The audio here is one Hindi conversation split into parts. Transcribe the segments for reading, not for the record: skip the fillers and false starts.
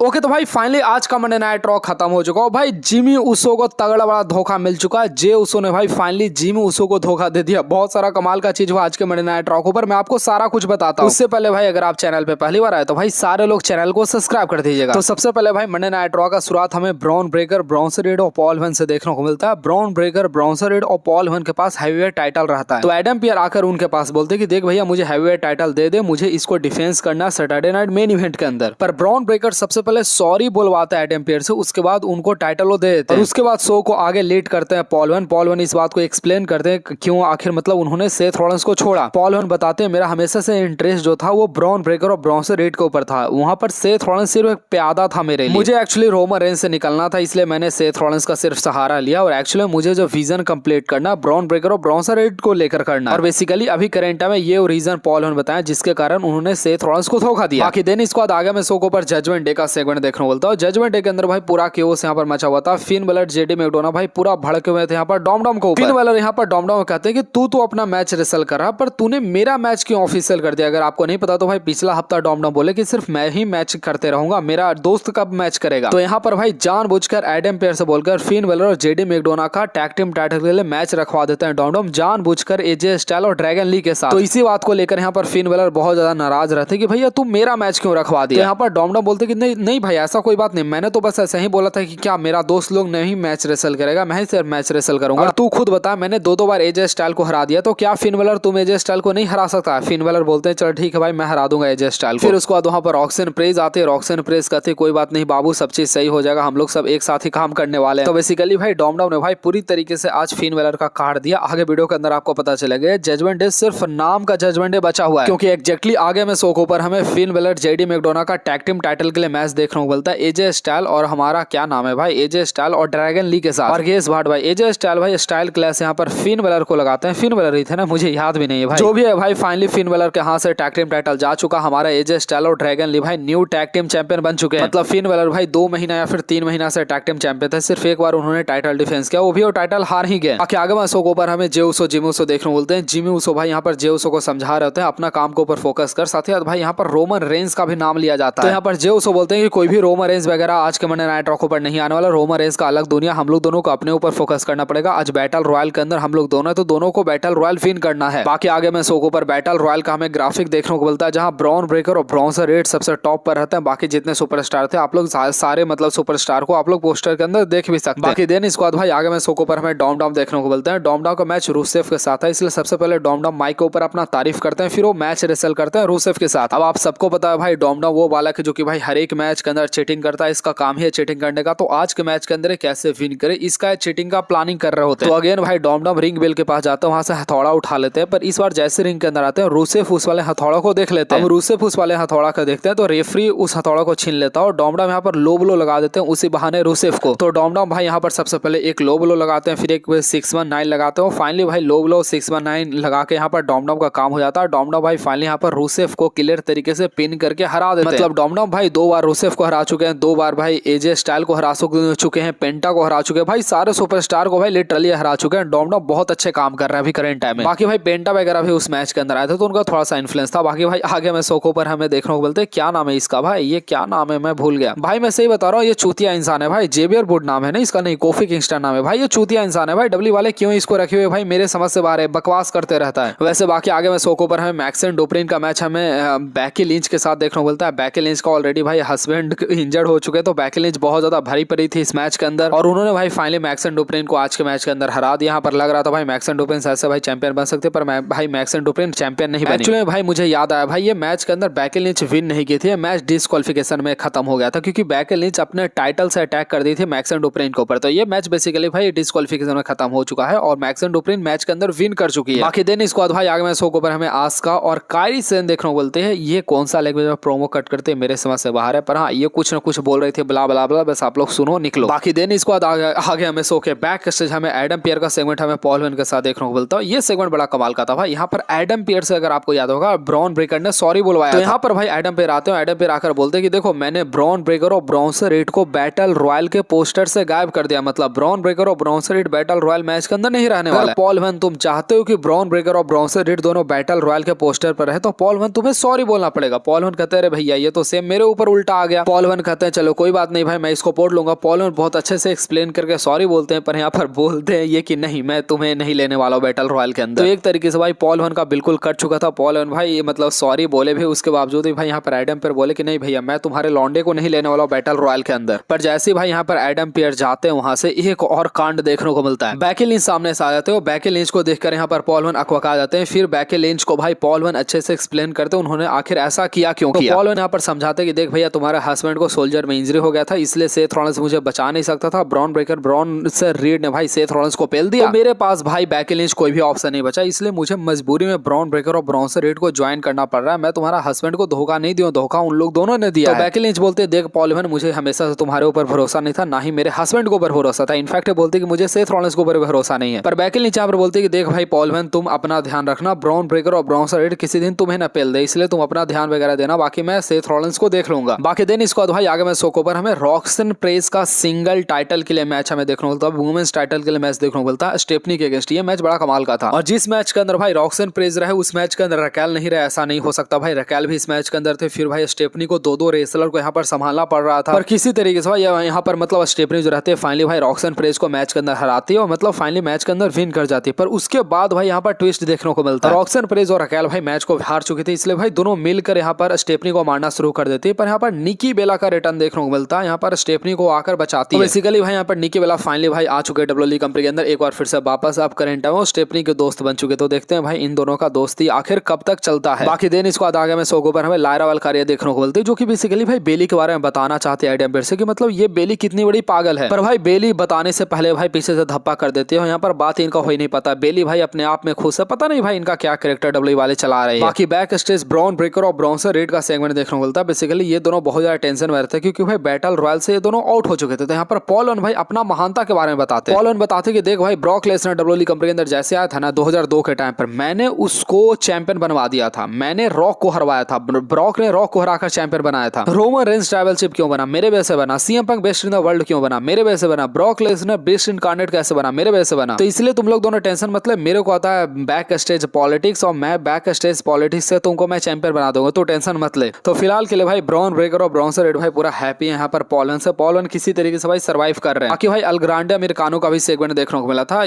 ओके तो भाई फाइनली आज का मंडे नाइट रॉ खत्म हो चुका है भाई। जिमी उसो को तगड़ा बड़ा धोखा मिल चुका है। जे उसो ने भाई फाइनली जिमी उसो को धोखा दे दिया। बहुत सारा कमाल का चीज हुआ आज के मंडे नाइट रॉ के ऊपर, मैं आपको सारा कुछ बताता हूँ। उससे पहले भाई अगर आप चैनल पे पहली बार आए तो भाई सारे लोग चैनल को सब्सक्राइब कर दीजिएगा। तो सबसे पहले भाई मंडे नाइट रॉ का शुरुआत हमें ब्रॉन ब्रेकर, ब्रॉन्जर रेड और पॉल हेवन से देखने को मिलता है। ब्रॉन ब्रेकर, ब्रॉन्जर रेड और पॉल हेवन के पास हैवीवेट टाइटल रहता है। तो एडम पियर आकर उनके पास बोलते कि देख भैया मुझे हैवीवेट टाइटल दे दे, मुझे इसको डिफेंस करना सैटरडे नाइट मेन इवेंट के अंदर। पर ब्रॉन ब्रेकर सबसे पहले सॉरी बोलवाता है एडम पियर से, उसके बाद उनको टाइटल वो दे देते हैं और उसके बाद शो को आगे लीड करते हैं पॉल हेवन इस बात को एक्सप्लेन करते हैं क्यों आखिर मतलब उन्होंने सेथ रॉलिंस को छोड़ा। पॉल हेवन बताते हैं मेरा हमेशा से इंटरेस्ट जो था वो ब्रॉन ब्रेकर और ब्रॉन्जर रेड के ऊपर था, वहां पर सेथ रॉलिंस सिर्फ एक प्यादा था मेरे लिए। मुझे एक्चुअली रोमन रेंज से निकलना था, इसलिए मैंने सेथ रॉलिंस का सिर्फ सहारा लिया और एक्चुअली मुझे जो विजन कंप्लीट करना ब्रॉन ब्रेकर और ब्रॉन्जर रेड को लेकर करना, और बेसिकली अभी करंट में ये रीजन पॉल हेवन बताया जिसके कारण उन्होंने सेथ रॉलिंस को धोखा दिया। बाकी दिन इसके बाद आगे मैं शो के ऊपर जजमेंट डे का सेगमेंट देखने बोलता हूँ। जजमेंट डे के अंदर भाई पूरा केओस यहाँ पर मचा हुआ था। फिन बलर, जेडी मैकडोना भाई पूरा भड़के हुए थे यहाँ पर डॉमडॉम को। फिन बलर यहाँ पर डॉमडॉम कहते हैं कि तू तो अपना मैच रेसल कर रहा पर तूने मेरा मैच क्यों ऑफिशियल कर दिया। अगर आपको नहीं पता तो भाई पिछला हफ्ता डॉमडॉम बोले कि सिर्फ मैं ही मैच करते रहूंगा, मेरा दोस्त कब मैच करेगा। तो यहाँ पर भाई जानबूझकर एडम पेयर से बोलकर फिन बलर और जेडी मैकडोना का टैग टीम टाइटल के लिए मैच रखवा देते हैं डॉमडॉम, जानबूझकर एजे स्टाइल और ड्रैगन ली के साथ। तो इसी बात को लेकर यहाँ पर फिन बलर बहुत ज्यादा नाराज रहते कि भैया तू मेरा मैच क्यों रखवा दिया। यहाँ पर डॉमडॉम बोलते कि नहीं भाई ऐसा कोई बात नहीं, मैंने तो बस ऐसा ही बोला था कि क्या मेरा दोस्त लोग नहीं मैच रेसल करेगा, मैं ही सिर्फ मैच रेसल करूंगा। और तू खुद बता मैंने दो बार एजे स्टाइल को हरा दिया, तो क्या फिन बलर तुम एजे स्टाइल को नहीं हरा सकता। फिन बलर बोलते हैं चल ठीक है भाई मैं हरा दूंगा एजे स्टाइल को। फिर उसके बाद वहां पर रॉक्सन प्रेज आते हैं। रॉक्सन प्रेज कहते कोई बात नहीं बाबू, सब चीज सही हो जाएगा, हम लोग सब एक साथ ही काम करने वाले हैं। तो बेसिकली भाई डॉमडॉम ने भाई पूरी तरीके से आज फिन बलर का काट दिया। आगे वीडियो के अंदर आपको पता चलेगा जजमेंट डे सिर्फ नाम का जजमेंट डे बचा हुआ है, क्योंकि एग्जैक्टली आगे में शो के ऊपर हमें फिन बलर, जेडी मैकडोना का टैग टीम टाइटल के लिए मैच देखने को मिलता है। एजे स्टाइल और हमारा क्या नाम है भाई, एजे स्टाइल और ड्रैगन ली के साथ। और गेस भाट भाई एजे स्टाइल भाई स्टाइल क्लास यहाँ पर फिन बलर को लगाते हैं। फिन बलर ही थे ना, मुझे याद भी नहीं है भाई। जो भी है भाई फाइनली फिन बलर के हाथ से टैग टीम टाइटल जा चुका। हमारा एजे स्टाइल और ड्रैगन ली भाई न्यू टैग टीम चैंपियन बन चुके हैं। मतलब फिन बलर भाई 2 महीना या फिर 3 महीना से टैग टीम चैंपियन थे, सिर्फ एक बार उन्होंने टाइटल डिफेंस किया, वो भी वो टाइटल हार ही गए। बाकी आगे शो के ऊपर हमें जे उसो, जिमी उसो देखने बोलते हैं। जिमी उसो भाई यहाँ पर जे उसो को समझा रहे होते हैं अपना काम के ऊपर फोकस कर। साथ ही भाई यहाँ पर रोमन रेंज का भी नाम लिया जाता है। तो यहाँ पर जे उसो बोलते हैं कि कोई भी रोमन रेंज वगैरह आज के मंडे नाइट रॉ पर नहीं आने वाला, रोमन रेंज का अलग दुनिया, हम लोग दोनों को अपने ऊपर फोकस करना पड़ेगा। आज बैटल रॉयल के अंदर हम लोग दोनों है तो दोनों को बैटल रॉयल विन करना है। बाकी आगे में शो के ऊपर बैटल रॉयल का हमें ग्राफिक देखने को मिलता है जहां ब्रॉन ब्रेकर और ब्रॉन्जर रेड सबसे टॉप पर रहते हैं। बाकी जितने सुपरस्टार थे आप लोग सारे मतलब सुपरस्टार को आप लोग पोस्टर के अंदर देख भी सकते हैं। बाकी देन इसके बाद भाई आगे में शो के ऊपर हमें डॉमडॉम देखने को मिलते हैं। डॉमडॉम का मैच रूसेफ के साथ है, इसलिए सबसे पहले डॉमडॉम माइक के ऊपर अपना तारीफ करते हैं, फिर वो मैच रेसल करते हैं रूसेफ के साथ। अब आप सबको पता है भाई डॉमडॉम वो बालक है जो कि भाई हर एक मैच के अंदर चीटिंग करता है, इसका काम ही है चीटिंग करने का। तो आज के मैच के अंदर कैसे विन करे इसका चीटिंग का प्लानिंग कर रहे होते हैं। तो अगेन भाई डॉमडॉम रिंग बेल के पास जाते हैं, वहां से हथौड़ा उठा लेते हैं। पर इस बार जैसे रिंग के अंदर आते हैं रूसेफ उस वाले हथौड़ा को देख लेते हैं। अब रूसेफ उस वाले हथौड़ा को देखते हैं तो रेफरी उस हथौड़ा को छीन लेता है और डॉमडॉम यहाँ पर लो ब्लो लगा देते हैं उसी बहाने रूसेफ को। तो डॉमडॉम भाई यहाँ पर सबसे पहले एक लो ब्लो लगाते हैं, फिर एक 619 लगाते हैं। फाइनली भाई लो ब्लो 619 लगा के यहाँ पर डॉमडॉम का काम हो जाता है। डॉमडॉम भाई फाइनली यहाँ पर रूसेफ को क्लियर तरीके से पिन करके हरा देते हैं। मतलब डॉमडॉम भाई 2 बार रूसेफ को हरा चुके हैं, 2 बार भाई एजे स्टाइल को हरा चुके हैं, पेंटा को हरा चुके हैं, भाई सारे सुपरस्टार को भाई लिटरली हरा चुके हैं। डॉमडॉम बहुत अच्छे काम कर रहे हैं अभी करंट टाइम में। बाकी भाई पेंटा वगैरह भी उस मैच के अंदर आए थे तो उनका थोड़ा सा इन्फ्लुएंस था। बाकी भाई आगे में शो के ऊपर हमें देखने को मिलते हैं, क्या नाम है इसका भाई, ये क्या नाम है मैं भूल गया भाई, मैं सही बता रहा हूँ ये चूतिया इंसान है भाई। जेवियर वुड नाम है ना इसका, नहीं कोफी किंगस्टन नाम है भाई, ये चूतिया इंसान है भाई। डब्ल्यू वाले क्यों इसको रखे हुए भाई मेरे समझ से बाहर है, बकवास करते रहता है। वैसे बाकी आगे में शो के ऊपर हमें मैक्स एंड डोपरिन का मैच हमें बैकी लिंच के साथ देखने को मिलता है। बैकी लिंच का ऑलरेडी भाई हस्बैंड इंजर्ड हो चुके, तो बैकी लिंच बहुत ज्यादा भरी पड़ी थी इस मैच के अंदर और उन्होंने भाई फाइनली मैक्स एंड डोपरिन को आज के मैच के अंदर हरा दिया। यहाँ पर लग रहा था भाई मैक्स एंड डोपरिन ऐसे भाई चैंपियन बन सकते, पर भाई मैक्स एंड डोपरिन चैंपियन नहीं बनी। एक्चुअली भाई मुझे याद आया भाई ये मैच के अंदर बैकी लिंच विन नहीं की थी, मैच डिस्क्वालिफिकेशन में खत्म हो गया था क्योंकि बैकी लिंच अपने टाइटल से अटैक कर दी थी मैक्स एंड डोपरिन के ऊपर। तो ये मैच बेसिकली भाई डिस्क्वालिफिकेशन में खत्म हो चुका है और मैक्स एंड डोपरिन मैच के अंदर विन कर चुकी है। बाकी दिन इसके बाद भाई आगे में शो के ऊपर हमें आस्का और कायरी सेन देखने को बोलते हैं। ये कौन सा लैंग्वेज में प्रोमो कट करते हैं मेरे समझ से बाहर है, पर हाँ ये कुछ ना कुछ बोल रहे थे ब्ला ब्ला ब्ला, बस आप लोग सुनो निकलो। बाकी दिन इसके बाद आगे हमें शो के बैक स्टेज हमें एडम पियर का सेगमेंट हमें पॉल हेवन के साथ देखने को मिलता है। ये सेगमेंट बड़ा कमाल का था भाई। यहाँ पर एडम पियर से अगर आपको याद होगा ब्रॉन ब्रेकर ने सॉरी बुलवाया, तो यहाँ पर भाई एडम पियर आते हैं। एडम पियर आकर बोलते हैं कि देखो मैंने ब्रॉन ब्रेकर और ब्रॉन्जर रेड को बैटल रॉयल के पोस्टर से गायब कर दिया, मतलब ब्रॉन ब्रेकर और bronzer red battle royal match के अंदर नहीं रहने वाला। पॉल हेवन तुम चाहते हो कि ब्रॉन ब्रेकर और ब्रॉन्जर रेड दोनों बैटल रॉयल के पोस्टर पर रहे तो पॉल हेवन तुम्हें सॉरी बोलना पड़ेगा। पॉल हेवन कहते हैं अरे भैया ये तो सेम मेरे ऊपर उल्टा आ गया। पॉल हवन कहते हैं चलो कोई बात नहीं भाई, मैं इसको पोड़ लूंगा। पॉल हवन बहुत अच्छे से एक्सप्लेन करके सॉरी बोलते हैं, पर यहाँ पर बोलते हैं ये कि नहीं, मैं तुम्हें नहीं लेने वाला हूँ बैटल रॉयल के अंदर। तो एक तरीके से भाई पॉल हवन का बिल्कुल कट चुका था। पॉल हवन भाई मतलब सॉरी बोले भी, उसके बावजूद भी भाई यहाँ पर एडम पेयर बोले कि नहीं भैया, मैं तुम्हारे लौंडे को नहीं लेने वाला हूँ बैटल रॉयल के अंदर। पर जैसे भाई यहाँ पर एडम पेयर जाते हैं, वहां से एक और कांड देखने को मिलता है। बैकी लिंच सामने से आ जाते हैं। बैकी लिंच को देखकर यहाँ पर पॉल हवन अकबका जाते हैं। फिर बैकी लिंच को भाई पॉल हवन अच्छे से एक्सप्लेन करते हैं उन्होंने आखिर ऐसा किया क्यों किया। पॉल हवन यहाँ पर समझाते कि देख भैया, तुम्हारे हस्बैंड को सोल्जर में इंजरी हो गया था, इसलिए सेथ रॉलिंस मुझे बचा नहीं सकता था। ब्रॉन ब्रेकर ब्रॉन से रीड ने भाई सेथ रॉलिंस को पेल दिया। तो मेरे पास भाई बैकी लिंच कोई भी ऑप्शन नहीं बचा, इसलिए मुझे मजबूरी में ब्रॉन ब्रेकर और ब्रॉन से रीड को ज्वाइन करना पड़ रहा है। मैं तुम्हारा हस्बैंड को धोखा नहीं दिया, धोखा उन लोग दोनों ने दिया। तो बैकी लिंच बोलते देख पॉल हवन, मुझे हमेशा से तुम्हारे ऊपर भरोसा नहीं था, ना ही मेरे हस्बैंड के ऊपर भरोसा था। इनफैक्ट बोलते कि मुझे सेथ रॉलिंस के ऊपर भरोसा नहीं है। पर बैकी लिंच यहाँ पर बोलते कि देख भाई पॉल हवन, तुम अपना ध्यान रखना, ब्रॉन ब्रेकर और ब्रॉन से रीड किसी दिन तुम्हें न पेल दे, इसलिए तुम अपना ध्यान वगैरह देना, बाकी मैं सेथ रॉलिंस को देख लूंगा। बाकी दिन इसके बाद भाई आगे मैं शो पर हमें रॉक्सन प्रेस का सिंगल टाइटल के लिए मैच हमें देखने को मिलता है, वुमेन्स टाइटल के लिए मैच देखने को मिलता है स्टेफनी के अगेंस्ट। ये मैच बड़ा कमाल का था, और जिस मैच के अंदर भाई रॉक्सन प्रेस रहे उस मैच के अंदर रैकेल नहीं रहे, ऐसा नहीं हो सकता भाई, रैकेल भी इस मैच के अंदर थे। फिर भाई स्टेफनी को दो रेसलर को यहाँ पर संभालना पड़ रहा था, पर किसी तरीके से भाई यहाँ पर मतलब स्टेफनी जो रहते हैं फाइनली भाई रॉक्सन प्रेस को मैच के अंदर हराती है, और मतलब फाइनली मैच के अंदर विन कर जाती है। पर उसके बाद भाई यहाँ पर ट्विस्ट देखने को मिलता है, रॉक्सन प्रेस और रैकेल भाई मैच को हार चुकी थी, इसलिए भाई दोनों मिलकर यहाँ पर स्टेफनी को मारना शुरू कर देती है। पर यहाँ पर निकी बेला का रिटर्न देखने को मिलता है, यहाँ पर स्टेफनी को आकर बचाती है। बेसिकली भाई यहाँ पर निकी बेला फाइनली भाई आ चुके डब्ल्यूडब्ल्यूई कंपनी के अंदर, एक बार फिर से वापस आप करंट है वो स्टेफनी के दोस्त बन चुके। तो देखते हैं भाई इन दोनों का दोस्ती आखिर कब तक चलता है। बाकी दिन इसको आगे में शो पर हमें लायरा वालकारिया देखने को मिलती है, जो कि बेसिकली भाई बेली के बारे में बताना चाहते हैं एडम पेयर से कि मतलब ये बेली कितनी बड़ी पागल है। पर भाई बेली बताने से पहले भाई पीछे से धप्पा कर देती है, यहाँ पर बात इनका हो ही नहीं पता। बेली भाई अपने आप में खुश है, पता नहीं भाई इनका क्या कैरेक्टर डब्ल्यूडब्ल्यूई वाले चला रहे हैं। बाकी बैक स्टेज ब्रॉन ब्रेकर और ब्रॉन से रीड का सेगमेंट देखने को मिलता है। बेसिकली ये दोनों बहुत ज्यादा टेंशन में रहते हैं, क्योंकि भाई बैटल रॉयल से ये दोनों आउट हो चुके थे। तो यहाँ पर पॉल हवन भाई अपना महानता के बारे में बताते हैं। पॉल हवन बताते कि देख भाई ब्रॉक लेसनर डब्ल्यूडब्ल्यूई कंपनी के अंदर जैसे आया था ना 2002 के टाइम पर, मैंने उसको चैंपियन बनवा दिया था, मैंने रॉक को हरवाया था, ब्रॉक ने रॉक को हराकर चैंपियन बनाया था। रोमन रेंस ट्राइबलशिप क्यों बना, मेरे वजह से बना। CM Punk best in the world क्यों बना, मेरे वजह से बना। ब्रॉक लेसनर बेस्ट इनकार्नेट कैसे बना, मेरे वजह से बना। तो इसलिए तुम लोग दोनों टेंशन मतलब, मेरे को आता है बैक स्टेज पॉलिटिक्स, और मैं बैक स्टेज पॉलिटिक्स से तुमको मैं चैंपियन बना दूंगा, तो टेंशन मत ले। तो फिलहाल के लिए भाई ब्रॉन ब्रेकर और ब्रॉन से रीड भाई पूरा हैप्पी है यहाँ पर पॉल हवन से। पॉल हवन किसी तरीके से भाई सर्वाइव कर रहे हैं। बाकी भाई अल ग्रांडे अमेरिकानो का भी सेगमेंट देखने को मिला था।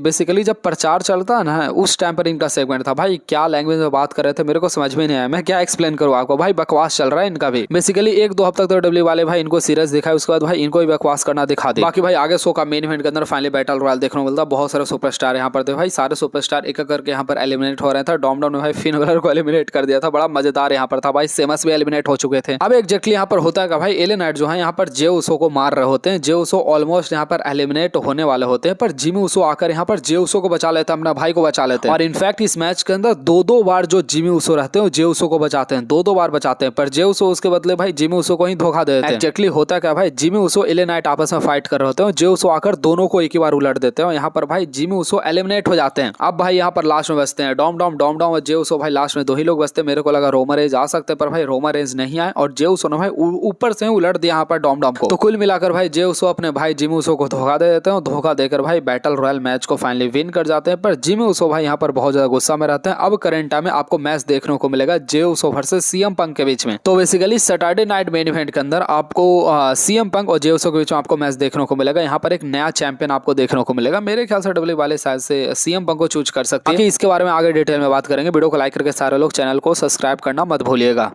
बेसिकली जब प्रचार चलता है ना उस टाइम पर इनका सेगमेंट था। भाई क्या लैंग्वेज में बात कर रहे थे मेरे को समझ में नहीं आया, मैं क्या एक्सप्लेन करूँ आपको। भाई बकवास चल रहा है इनका भी। बेसिकली 1-2 हफ्ते तक तो डब्ल्यू वाले भाई इनको सीरियस दिखाए, उसके बाद भाई इनको भी बकवास करना दिखा दे। बाकी भाई आगे शो का मेन इवेंट के अंदर फाइनली बैटल रॉयल देखने को मिलता है। बहुत सारे सुपरस्टार यहाँ पर थे भाई, सारे सुपरस्टार एक करके यहाँ पर एलिमिनेट हो रहे थे। डॉम ने भाई फिन बैलर को एलिमिनेट कर दिया था, बड़ा मजेदार यहाँ पर था भाई। सेमस भी एलिमिनेट हो चुके थे। अब एग्जैक्टली यहाँ पर होता है भाई एले नाइट जो है यहाँ पर जे उसो को मार रहे होते हैं। जे उसो ऑलमोस्ट यहाँ पर एलिमिनेट होने वाले होते हैं, पर जिमी उसो आकर यहाँ पर जे उसो को बचा लेते हैं, अपना भाई को बचा लेते हैं। और इनफैक्ट इस मैच के अंदर 2-2 बार जो जिमी उसो रहते हैं जे उसो को बचाते हैं, 2-2 बार बचाते हैं। पर जे उसो उसके बदले भाई जिमी उसो को ही धोखा दे देते हैं। एग्जैक्टली होता क्या भाई, जिमी उसो एले नाइट आपस में फाइट कर रहे होते हैं, जे उसो आकर दोनों को एक ही बार उलट देते हैं। यहाँ पर भाई जिमी उसो एलिमिनेट हो जाते हैं। अब भाई यहाँ पर लास्ट में बचते हैं डॉम और जे उसो। भाई लास्ट में 2 ही लोग बचते हैं। मेरे को लगा रोमन रेंज आ सकते हैं, पर भाई रोमन रेंज नहीं आए, और जे उसो ने भाई ऊपर से उलट दिया यहाँ पर डॉम को। तो कुल मिलाकर भाई जे उसो अपने भाई जिमी उसो को धोखा दे देते हैं, धोखा देकर भाई बैटल रॉयल मैच को फाइनली विन कर जाते हैं। पर जिमी उसो भाई यहाँ पर बहुत ज्यादा गुस्सा में रहते हैं। अब करंट टाइम में आपको मैच देखने को मिलेगा जे उसो वर्सेस सीएम पंक के बीच में। तो basically Saturday night main event के अंदर आपको सीएम पंक और जे उसो के बीच में आपको मैच देखने को मिलेगा। यहाँ पर एक नया चैंपियन आपको देखने को मिलेगा। मेरे ख्याल से डब्ल्यूडब्ल्यूई वाले शायद से सीएम पंक को चूज कर सकते हैं। इसके बारे में आगे डिटेल में बात करेंगे। वीडियो को लाइक करके सारे लोग चैनल को सब्सक्राइब करना मत भूलिएगा।